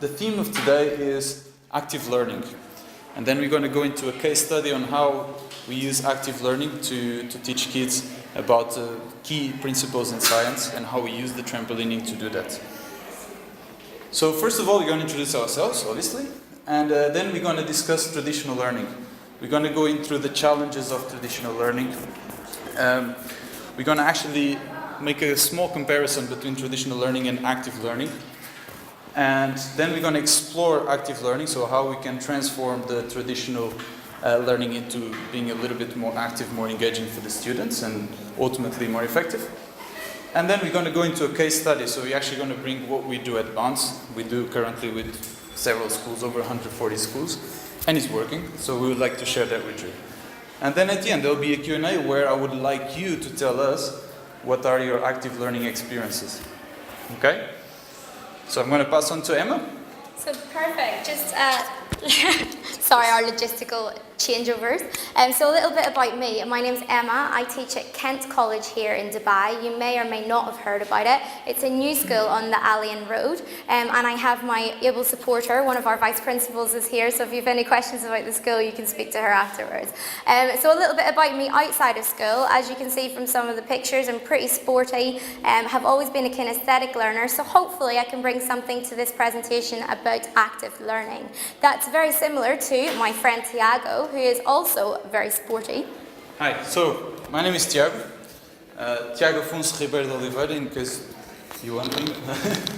The theme of today is active learning. And then we're going to go into a case study on how we use active learning to teach kids about key principles in science and how we use the trampolining to do that. So first of all, we're going to introduce ourselves, obviously, and then we're going to discuss traditional learning. We're going to go in through the challenges of traditional learning. We're going to actually make a small comparison between traditional learning and active learning. And then we're going to explore active learning, so how we can transform the traditional learning into being a little bit more active, more engaging for the students, and ultimately more effective. And then we're going to go into a case study, so we're actually going to bring what we do at Barsha. We do currently with several schools, over 140 schools, and it's working, so we would like to share that with you. And then at the end, there'll be a Q&A where I would like you to tell us what are your active learning experiences. Okay? So I'm going to pass on to Emma. So perfect. Just sorry, our logistical changeovers. So a little bit about me. My name's Emma. I teach at Kent College here in Dubai. You may or may not have heard about it. It's a new school on the Alien Road, and I have my able supporter, one of our vice principals, is here. So if you have any questions about the school, you can speak to her afterwards. So a little bit about me outside of school. As you can see from some of the pictures, I'm pretty sporty. Have always been a kinesthetic learner. So hopefully I can bring something to this presentation about active learning. That's very similar to my friend Tiago, who is also very sporty. Hi, so my name is Tiago. Tiago Afonso Ribeiro de Oliveira, in case you want me.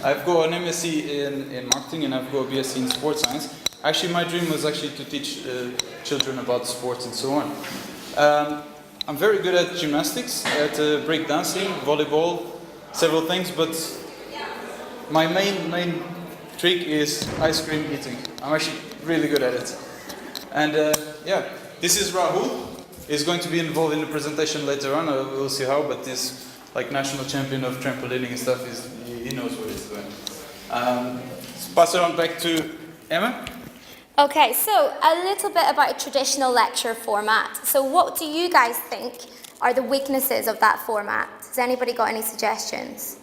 I've got an MSc in marketing and I've got a BSc in sports science. Actually, my dream was actually to teach children about sports and so on. I'm very good at gymnastics, at breakdancing, volleyball, several things, but my main trick is ice cream eating. I'm actually really good at it. And yeah, this is Rahul. He's going to be involved in the presentation later on. We'll see how, but this like national champion of trampolining and stuff, he knows what he's doing. Let's pass it on back to Emma. Okay, so a little bit about a traditional lecture format. So what do you guys think are the weaknesses of that format? Has anybody got any suggestions?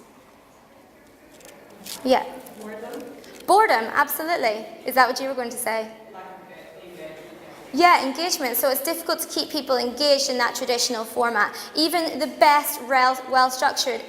Yeah. Boredom, absolutely. Is that what you were going to say? Yeah, engagement. So it's difficult to keep people engaged in that traditional format. Even the best, well-structured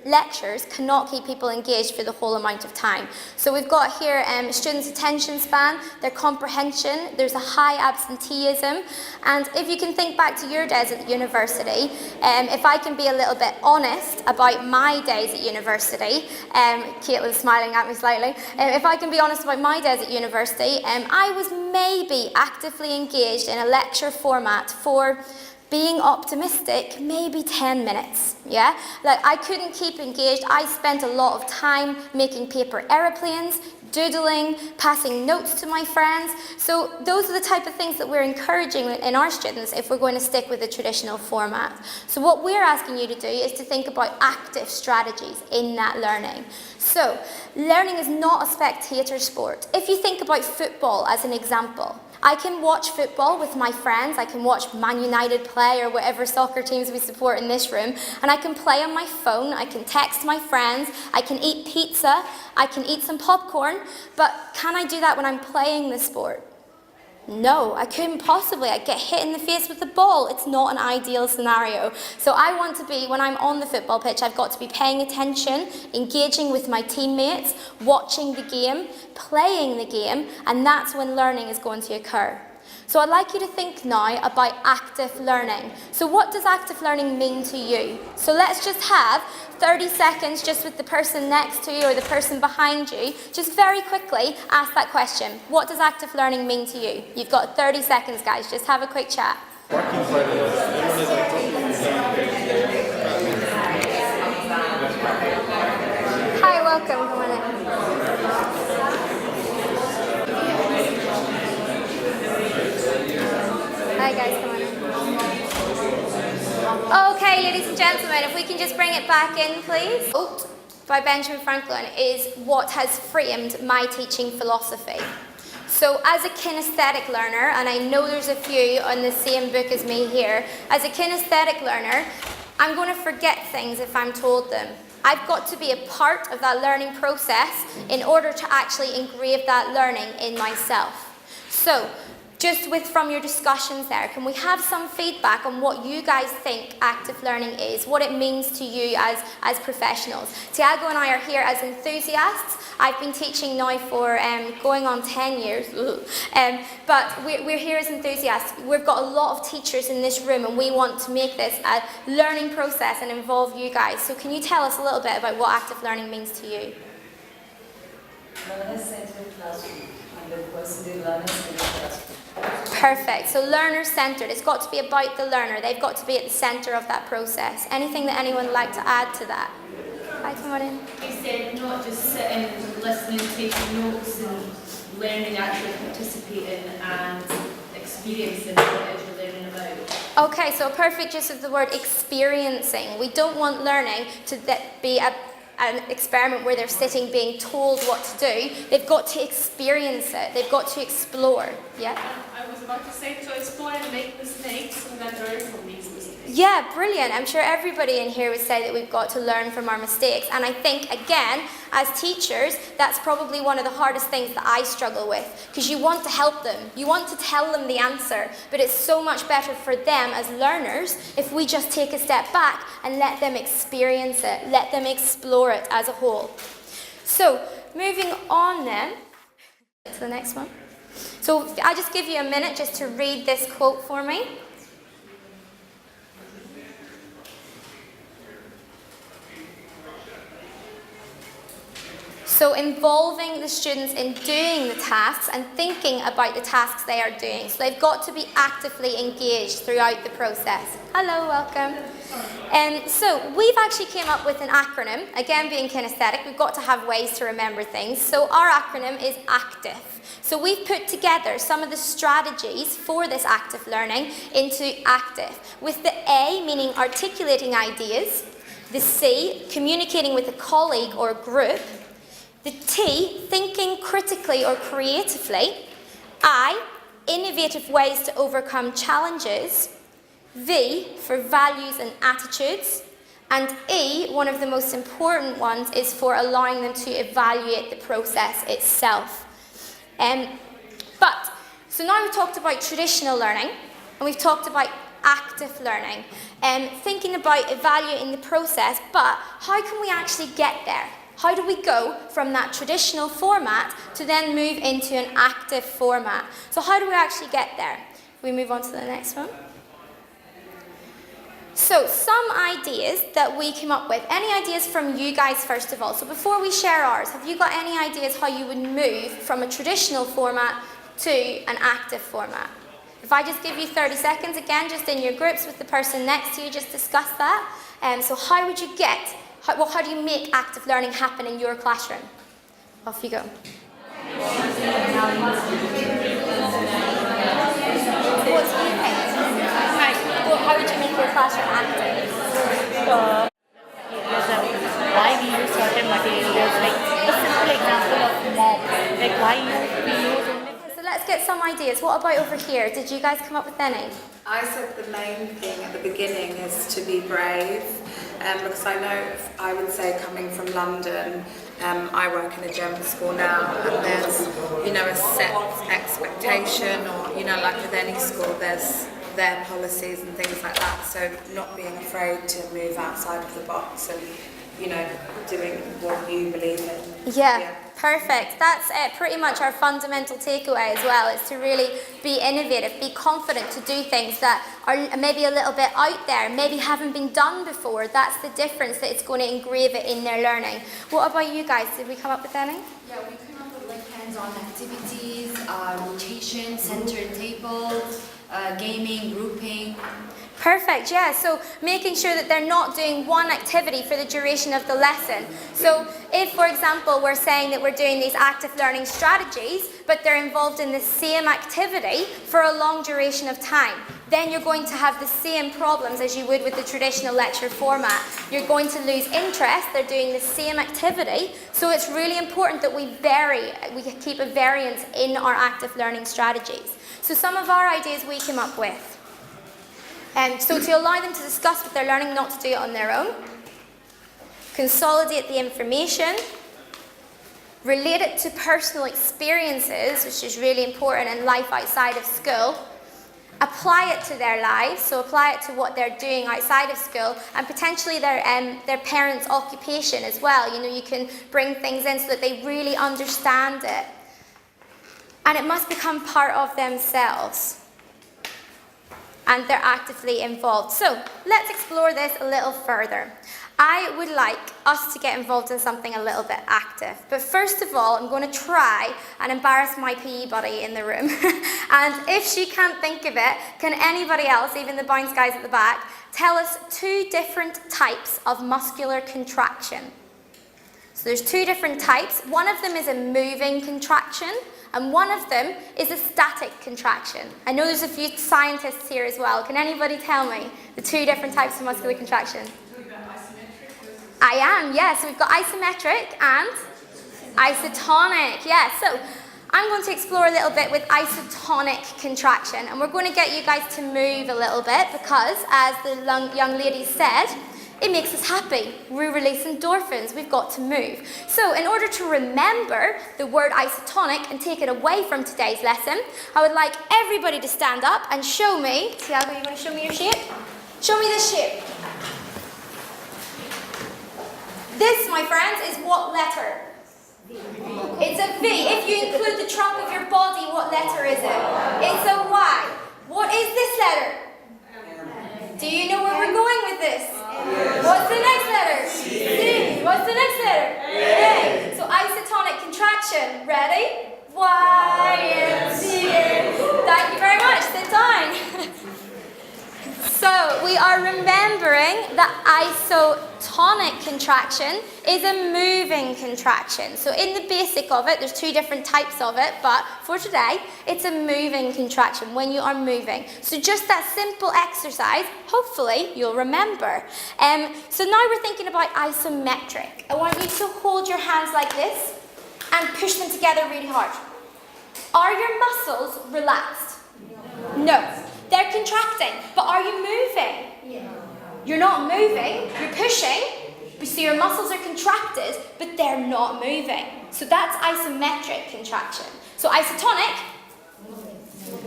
lectures cannot keep people engaged for the whole amount of time. So we've got here students' attention span, their comprehension, there's a high absenteeism, and if you can think back to your days at university, if I can be a little bit honest about my days at university, Caitlin's smiling at me slightly, if I can be honest about my days at university, I was maybe actively engaged in a lecture format for being optimistic, maybe 10 minutes, yeah? Like, I couldn't keep engaged. I spent a lot of time making paper aeroplanes, doodling, passing notes to my friends. So those are the type of things that we're encouraging in our students if we're going to stick with the traditional format. So what we're asking you to do is to think about active strategies in that learning. So learning is not a spectator sport. If you think about football as an example, I can watch football with my friends, I can watch Man United play or whatever soccer teams we support in this room, and I can play on my phone, I can text my friends, I can eat pizza, I can eat some popcorn, but can I do that when I'm playing the sport? No, I couldn't possibly. I'd get hit in the face with the ball. It's not an ideal scenario. So I want to be, when I'm on the football pitch, I've got to be paying attention, engaging with my teammates, watching the game, playing the game, and that's when learning is going to occur. So I'd like you to think now about active learning. So what does active learning mean to you? So let's just have 30 seconds just with the person next to you or the person behind you. Just very quickly ask that question. What does active learning mean to you? You've got 30 seconds, guys. Just have a quick chat. Hi, welcome. Come on in. Hi guys, come on in. Okay, ladies and gentlemen, if we can just bring it back in, please. Quote by Benjamin Franklin is what has framed my teaching philosophy. So as a kinesthetic learner, and I know there's a few on the same book as me here, as a kinesthetic learner, I'm going to forget things if I'm told them. I've got to be a part of that learning process in order to actually engrave that learning in myself. So, just from your discussions there, can we have some feedback on what you guys think active learning is, what it means to you as professionals? Tiago and I are here as enthusiasts. I've been teaching now for going on 10 years, but we're here as enthusiasts. We've got a lot of teachers in this room and we want to make this a learning process and involve you guys. So can you tell us a little bit about what active learning means to you? Learner-centered classroom, and the person the learner-centered classroom. Perfect. So learner-centered. It's got to be about the learner. They've got to be at the centre of that process. Anything that anyone would like to add to that? Hi, come on in. You said not just sitting, listening, taking notes and learning, actually participating and experiencing what it is you're learning about. Okay, so a perfect use of the word experiencing. We don't want learning to be an experiment where they're sitting being told what to do. They've got to experience it. They've got to explore. Yeah? I was about to say to explore and make mistakes and then learn from these mistakes. Yeah, brilliant. I'm sure everybody in here would say that we've got to learn from our mistakes. And I think, again, as teachers, that's probably one of the hardest things that I struggle with. Because you want to help them. You want to tell them the answer. But it's so much better for them as learners if we just take a step back and let them experience it. Let them explore it as a whole. So, moving on then to the next one. So, I'll just give you a minute just to read this quote for me. So involving the students in doing the tasks and thinking about the tasks they are doing. So they've got to be actively engaged throughout the process. Hello, welcome. So we've actually came up with an acronym. Again, being kinesthetic, we've got to have ways to remember things. So our acronym is ACTIVE. So we've put together some of the strategies for this active learning into ACTIVE. With the A, meaning articulating ideas. The C, communicating with a colleague or group. The T, thinking critically or creatively. I, innovative ways to overcome challenges. V, for values and attitudes. And E, one of the most important ones, is for allowing them to evaluate the process itself. So now we've talked about traditional learning, and we've talked about active learning, thinking about evaluating the process, but how can we actually get there? How do we go from that traditional format to then move into an active format? So how do we actually get there? We move on to the next one. So some ideas that we came up with. Any ideas from you guys first of all? So before we share ours, have you got any ideas how you would move from a traditional format to an active format? If I just give you 30 seconds, again, just in your groups with the person next to you, just discuss that. So how would you get, how do you make active learning happen in your classroom? Off you go. What do you think? How would you make your classroom active? Why we use certain materials, like a simple example of mop, like why we use only. So let's get some ideas. What about over here? Did you guys come up with any? I said the main thing at the beginning is to be brave, because I know, I would say coming from London, I work in a German school now, and there's, a set expectation, or, like with any school, there's their policies and things like that, so not being afraid to move outside of the box and, doing what you believe in. Yeah. Perfect. That's pretty much our fundamental takeaway as well, is to really be innovative, be confident to do things that are maybe a little bit out there, maybe haven't been done before. That's the difference, that it's going to engrave it in their learning. What about you guys? Did we come up with any? Yeah, we came up with like hands-on activities, rotation, centered tables, gaming, grouping. Perfect, yeah, so making sure that they're not doing one activity for the duration of the lesson. So if, for example, we're saying that we're doing these active learning strategies, but they're involved in the same activity for a long duration of time, then you're going to have the same problems as you would with the traditional lecture format. You're going to lose interest, they're doing the same activity, so it's really important that we keep a variance in our active learning strategies. So some of our ideas we came up with. So to allow them to discuss what they're learning, not to do it on their own. consolidate the information, relate it to personal experiences, which is really important in life outside of school, apply it to their lives, so apply it to what they're doing outside of school, and potentially their parents' occupation as well. You know, you can bring things in so that they really understand it. And it must become part of themselves. And they're actively involved. So let's explore this a little further. I would like us to get involved in something a little bit active. But first of all, I'm going to try and embarrass my PE buddy in the room. And if she can't think of it, can anybody else, even the bounce guys at the back, tell us 2 different types of muscular contraction? So there's 2 different types. One of them is a moving contraction, and one of them is a static contraction. I know there's a few scientists here as well. Can anybody tell me the 2 different types of muscular contraction? I am, yes. So we've got isometric and isotonic. Yes, so I'm going to explore a little bit with isotonic contraction, and we're going to get you guys to move a little bit because, as the young lady said, it makes us happy. We release endorphins. We've got to move. So in order to remember the word isotonic and take it away from today's lesson, I would like everybody to stand up and show me. Tiago, you want to show me your shape? Show me this shape. This, my friends, is what letter? It's a V. If you include the trunk of your body, what letter is it? It's a Y. What is this letter? Do you know where we're going with this? What's the next letter? C. What's the next letter? A. So isotonic contraction. Ready? Y-M-C-A. Thank you very much. Sit down. So we are remembering that isotonic contraction is a moving contraction. So in the basic of it, there's 2 different types of it, but for today, it's a moving contraction when you are moving. So just that simple exercise, hopefully you'll remember. So now we're thinking about isometric. I want you to hold your hands like this and push them together really hard. Are your muscles relaxed? No. They're contracting, but are you moving? Yeah. You're not moving, you're pushing, so your muscles are contracted, but they're not moving. So that's isometric contraction. So isotonic,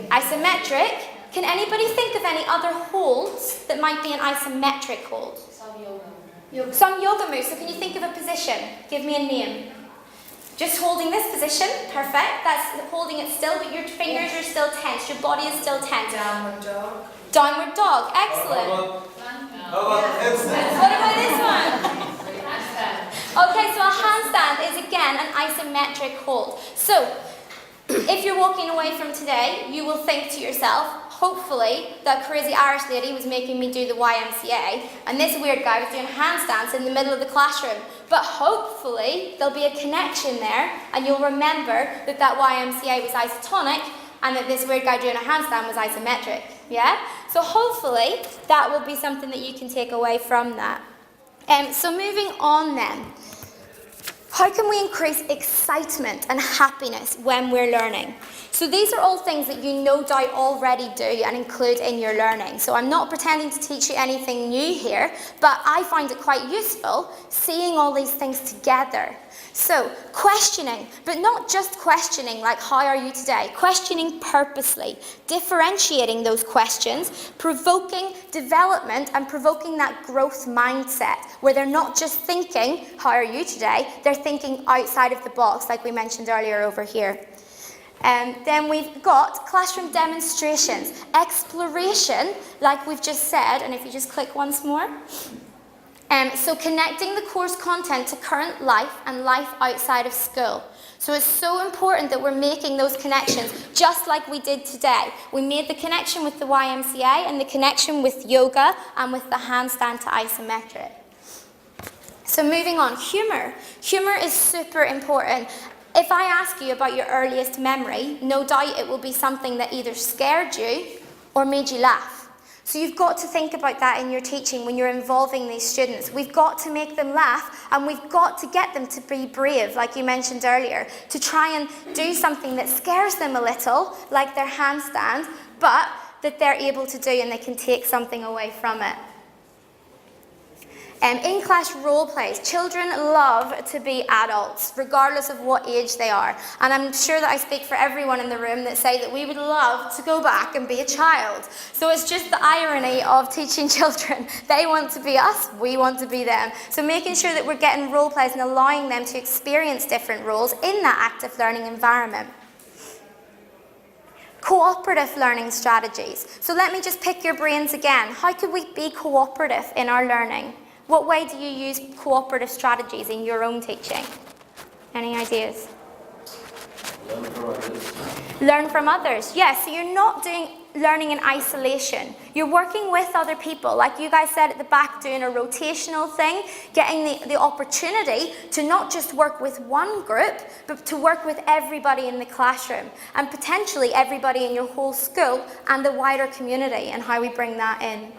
isometric. Can anybody think of any other holds that might be an isometric hold? Some yoga moves. So can you think of a position? Give me a name. Just holding this position, perfect. That's holding it still, but your fingers are still tense. Your body is still tense. Downward dog. Downward dog, excellent. What about this one? Okay, so a handstand is again an isometric hold. So, if you're walking away from today, you will think to yourself, hopefully, that crazy Irish lady was making me do the YMCA, and this weird guy was doing handstands in the middle of the classroom. But hopefully, there'll be a connection there, and you'll remember that that YMCA was isotonic, and that this weird guy doing a handstand was isometric. Yeah? So hopefully, that will be something that you can take away from that. So moving on then. How can we increase excitement and happiness when we're learning? So these are all things that you no doubt already do and include in your learning. So I'm not pretending to teach you anything new here, but I find it quite useful seeing all these things together. So questioning, but not just questioning like how are you today? Questioning purposely, differentiating those questions, provoking development and provoking that growth mindset where they're not just thinking how are you today, they're thinking outside of the box like we mentioned earlier over here. Then we've got classroom demonstrations, exploration, like we've just said, and if you just click once more. So connecting the course content to current life and life outside of school. So it's so important that we're making those connections just like we did today. We made the connection with the YMCA and the connection with yoga and with the handstand to isometric. So moving on, humour. Humour is super important. If I ask you about your earliest memory, no doubt it will be something that either scared you or made you laugh. So you've got to think about that in your teaching when you're involving these students. We've got to make them laugh and we've got to get them to be brave, like you mentioned earlier, to try and do something that scares them a little, like their handstand, but that they're able to do and they can take something away from it. In-class role plays. Children love to be adults, regardless of what age they are. And I'm sure that I speak for everyone in the room that say that we would love to go back and be a child. So it's just the irony of teaching children. They want to be us, we want to be them. So making sure that we're getting role plays and allowing them to experience different roles in that active learning environment. Cooperative learning strategies. So let me just pick your brains again. How could we be cooperative in our learning? What way do you use cooperative strategies in your own teaching? Any ideas? Learn from others. Learn from others. Yes, so you're not doing learning in isolation. You're working with other people. Like you guys said at the back, doing a rotational thing, getting the opportunity to not just work with one group, but to work with everybody in the classroom and potentially everybody in your whole school and the wider community, and how we bring that in.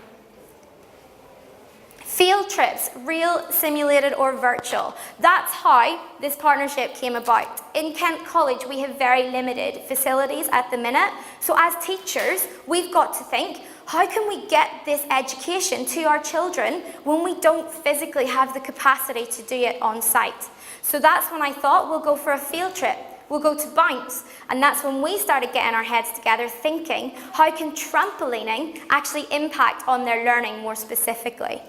Field trips, real, simulated or virtual. That's how this partnership came about. In Kent College, we have very limited facilities at the minute. So as teachers, we've got to think, how can we get this education to our children when we don't physically have the capacity to do it on site? So that's when I thought, we'll go for a field trip. We'll go to Bounce, and that's when we started getting our heads together thinking, how can trampolining actually impact on their learning more specifically?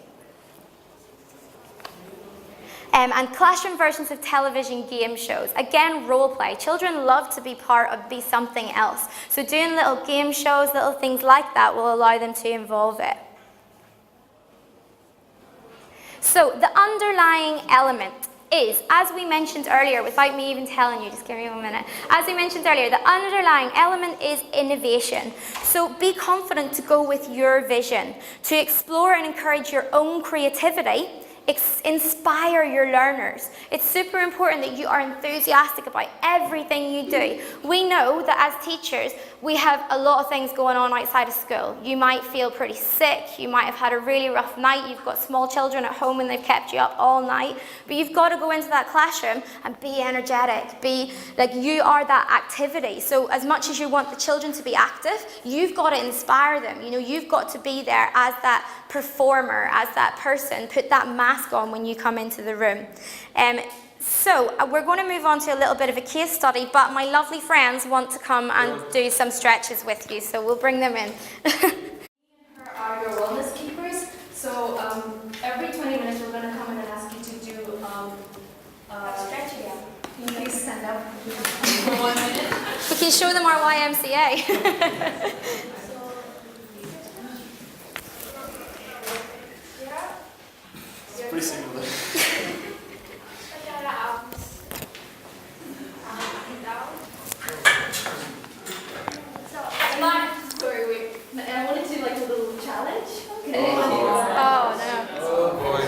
And classroom versions of television game shows. Again, role play. Children love to be be something else. So doing little game shows, little things like that will allow them to involve it. So the underlying element is, as we mentioned earlier, without me even telling you, just give me 1 minute. As we mentioned earlier, the underlying element is innovation. So be confident to go with your vision, to explore and encourage your own creativity, inspire your learners. It's super important that you are enthusiastic about everything you do. We know that as teachers, we have a lot of things going on outside of school. You might feel pretty sick, you might have had a really rough night, you've got small children at home and they've kept you up all night, but you've got to go into that classroom and be energetic, be like you are that activity. So as much as you want the children to be active, you've got to inspire them. You know, you've got to be there as that performer, as that person, put that mask on when you come into the room. So we're going to move on to a little bit of a case study, but my lovely friends want to come and do some stretches with you, so we'll bring them in. Are your wellness keepers. So every 20 minutes we're going to come in and ask you to do stretching. Can you please stand up for 1 minute? We can show them our YMCA. It's pretty similar. Sorry, wait. I want to do like a little challenge. Okay. Oh, no. Oh boy.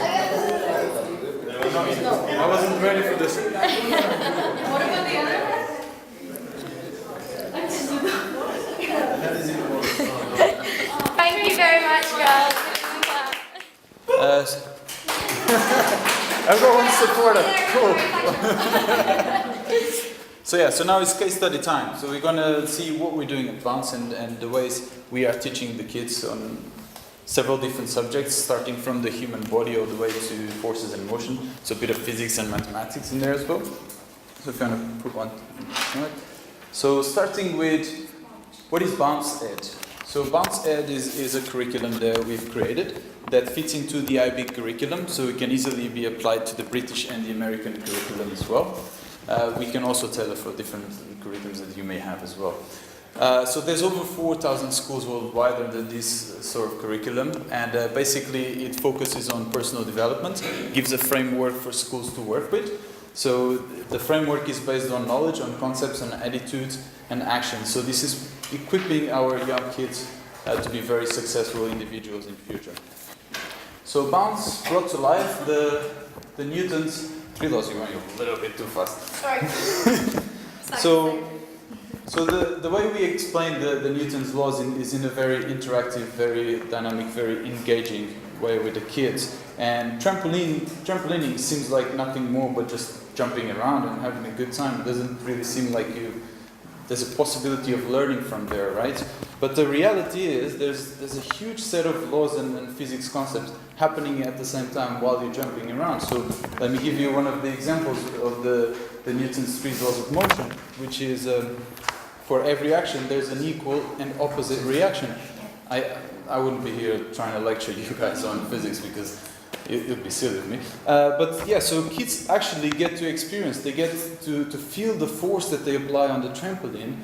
I wasn't ready for this. What about the other one? Thank you very much, girls. Everyone's supportive. Cool. So now it's case study time. So we're gonna see what we're doing at Bounce and the ways we are teaching the kids on several different subjects, starting from the human body all the way to forces and motion. So a bit of physics and mathematics in there as well. So if you want to put one. So starting with, what is Bounce Ed? So Bounce Ed is a curriculum that we've created that fits into the IB curriculum, so it can easily be applied to the British and the American curriculum as well. We can also tailor for different curriculums that you may have as well. So there's over 4,000 schools worldwide under this sort of curriculum, and basically it focuses on personal development, gives a framework for schools to work with. So the framework is based on knowledge, on concepts, on attitudes and actions. So this is equipping our young kids to be very successful individuals in the future. So Bounce brought to life the Newton's 3 laws. You're going a little bit too fast. Sorry. So the way we explain the Newton's laws is in a very interactive, very dynamic, very engaging way with the kids. And trampolining seems like nothing more but just jumping around and having a good time. It doesn't really seem like you there's a possibility of learning from there, right? But the reality is there's a huge set of laws and physics concepts happening at the same time while you're jumping around. So let me give you one of the examples of the Newton's 3 laws of motion, which is for every action there's an equal and opposite reaction. I wouldn't be here trying to lecture you guys on physics because it would be silly of me. But yeah, so kids actually get to experience, they get to feel the force that they apply on the trampoline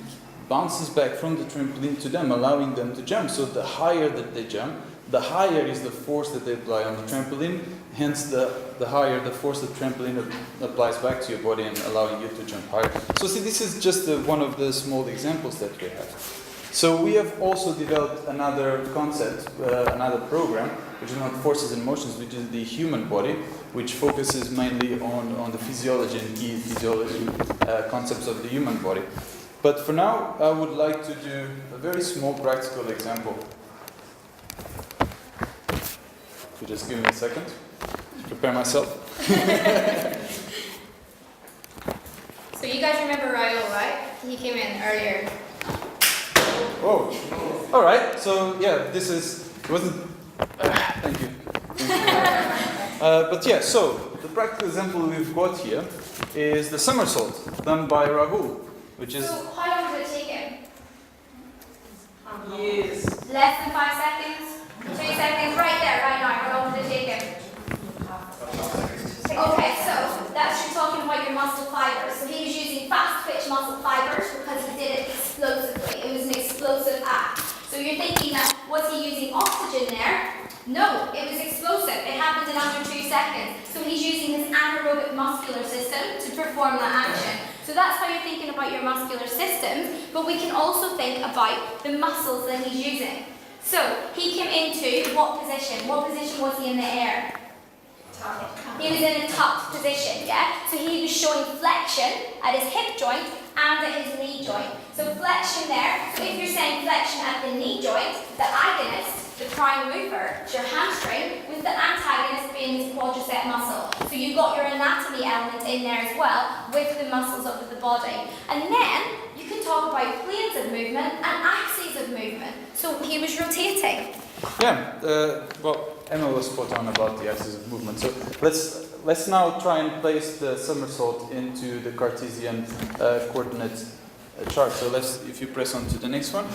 bounces back from the trampoline to them, allowing them to jump. So the higher that they jump, the higher is the force that they apply on the trampoline, hence the higher the force the trampoline applies back to your body and allowing you to jump higher. So see, this is just one of the small examples that we have. So we have also developed another concept, another program, which is not forces and motions, which is the human body, which focuses mainly on the physiology and key physiology concepts of the human body. But for now, I would like to do a very small practical example. If you just give me a second to prepare myself. So you guys remember Raul, right? He came in earlier. Oh, all right. So yeah, this is it wasn't. Thank you. But yeah, so the practical example we've got here is the somersault done by Rahul, which is. So how long did it take him? Yes. Less than 5 seconds? 2 seconds? Right there, right now. How long did it take him? Okay, so that's you're talking about your muscle fibers. So he was using fast twitch muscle fibers because he did it explosively. It was an explosive act. So you're thinking that, was he using oxygen there? No, it was explosive. It happened in under 2 seconds. So he's using his anaerobic muscular system to perform that action. So that's how you're thinking about your muscular systems, but we can also think about the muscles that he's using. So he came into what position? What position was he in the air? He was in a tucked position, yeah? So he was showing flexion at his hip joint and at his knee joint. So flexion there, so if you're saying flexion at the knee joint, the agonist, the prime mover, is your hamstring, with the antagonist being his quadricep muscle. So you've got your anatomy element in there as well, with the muscles of the body. And then, you can talk about planes of movement and axes of movement. So he was rotating. Yeah, well, Emma was spot on about the axis of movement. So let's now try and place the somersault into the Cartesian coordinate chart. So if you press on to the next one.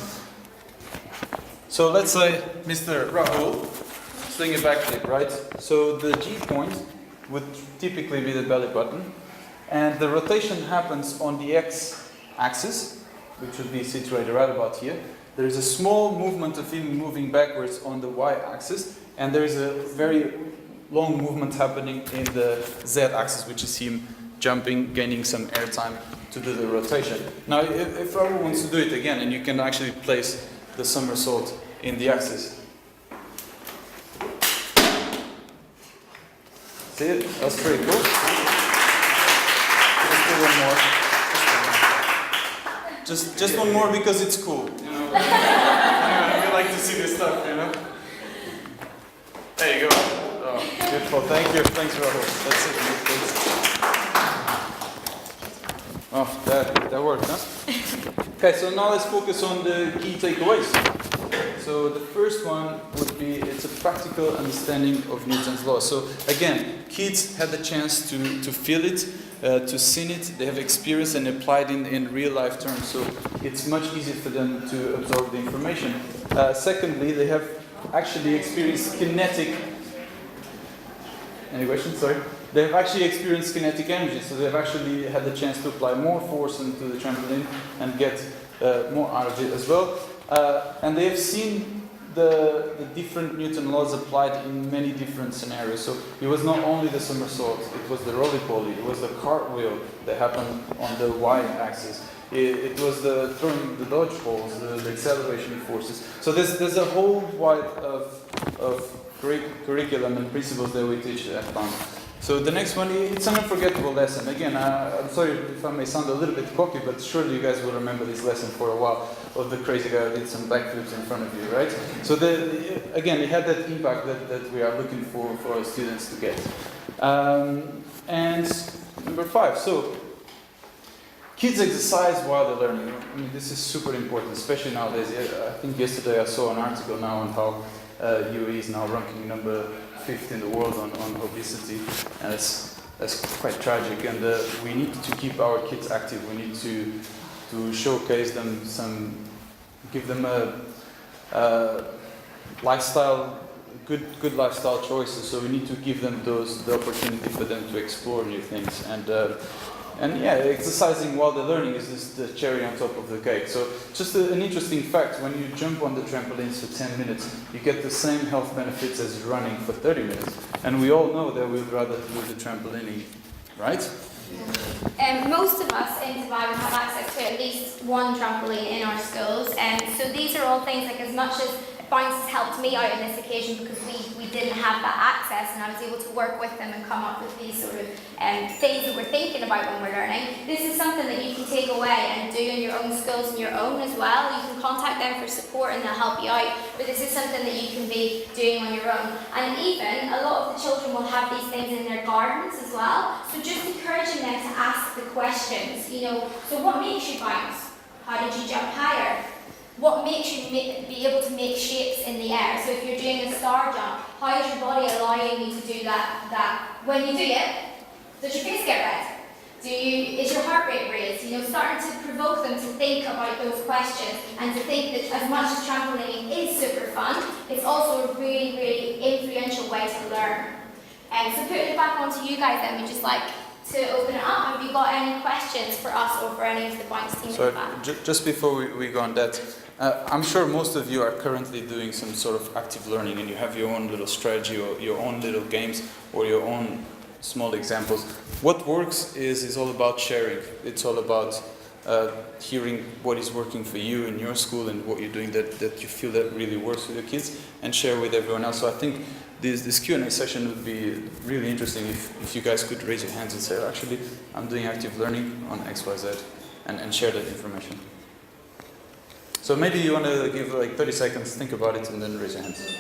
So let's say Mr. Rahul is doing a backflip, right? So the G point would typically be the belly button, and the rotation happens on the X axis, which would be situated right about here. There is a small movement of him moving backwards on the Y-axis, and there is a very long movement happening in the Z-axis, which is him jumping, gaining some airtime to do the rotation. Now, if Rahul wants to do it again, and you can actually place the somersault in the axis. See it? That's pretty cool. Let's do one more. Just one more because it's cool, you know. We like to see this stuff, you know. There you go. Oh, beautiful. Thank you. Thanks, Rahul. That's it. Oh, that worked, huh? Okay, so now let's focus on the key takeaways. So the first one would be, it's a practical understanding of Newton's law. So again, kids had the chance to feel it, to see it, they have experienced and applied in real life terms. So it's much easier for them to absorb the information. Secondly, they have actually experienced kinetic. Any questions? Sorry. They have actually experienced kinetic energy, so they've actually had the chance to apply more force into the trampoline and get more out of it as well. And they have seen the different Newton laws applied in many different scenarios. So it was not only the somersault, it was the roly-poly, it was the cartwheel that happened on the y-axis. It was the throwing the dodgeballs, the acceleration forces. So there's a whole wide of curriculum and principles that we teach at FAM. So the next one, it's an unforgettable lesson. Again, I'm sorry if I may sound a little bit cocky, but surely you guys will remember this lesson for a while, of the crazy guy who did some backflips in front of you, right? So again, it had that impact that we are looking for our students to get. And number 5, so kids exercise while they're learning. I mean, this is super important, especially nowadays. I think yesterday I saw an article now on how UAE is now ranking number 5th in the world on obesity, and that's quite tragic. And we need to keep our kids active. We need to showcase them give them a lifestyle, good lifestyle choices. So we need to give them the opportunity for them to explore new things. And yeah, exercising while they're learning is just the cherry on top of the cake. So just an interesting fact, when you jump on the trampolines for 10 minutes, you get the same health benefits as running for 30 minutes. And we all know that we'd rather do the trampolining, right? Most of us in Dubai would have access to at least one trampoline in our schools. So these are all things like, as much as Bounce has helped me out on this occasion because we didn't have that access, and I was able to work with them and come up with these sort of things that we're thinking about when we're learning. This is something that you can take away and do in your own schools and your own as well. You can contact them for support and they'll help you out, but this is something that you can be doing on your own. And even a lot of the children will have these things in their gardens as well, so just encouraging them to ask the questions, you know, so what makes you bounce? How did you jump higher? What makes you be able to make shapes in the air? So if you're doing a star jump, how is your body allowing you to do that? When you do it, does your face get red? Is your heart rate raised? You know, starting to provoke them to think about those questions and to think that as much as trampolining is super fun, it's also a really, really influential way to learn. And so putting it back onto you guys then, we just like to open it up. Have you got any questions for us or for any of the Bounce team? So just before we go on that, I'm sure most of you are currently doing some sort of active learning and you have your own little strategy or your own little games or your own small examples. What works is all about sharing. It's all about hearing what is working for you in your school and what you're doing that you feel that really works with your kids and share with everyone else. So I think this Q&A session would be really interesting if you guys could raise your hands and say, actually, I'm doing active learning on XYZ and share that information. So maybe you want to give like 30 seconds, think about it, and then raise your hands.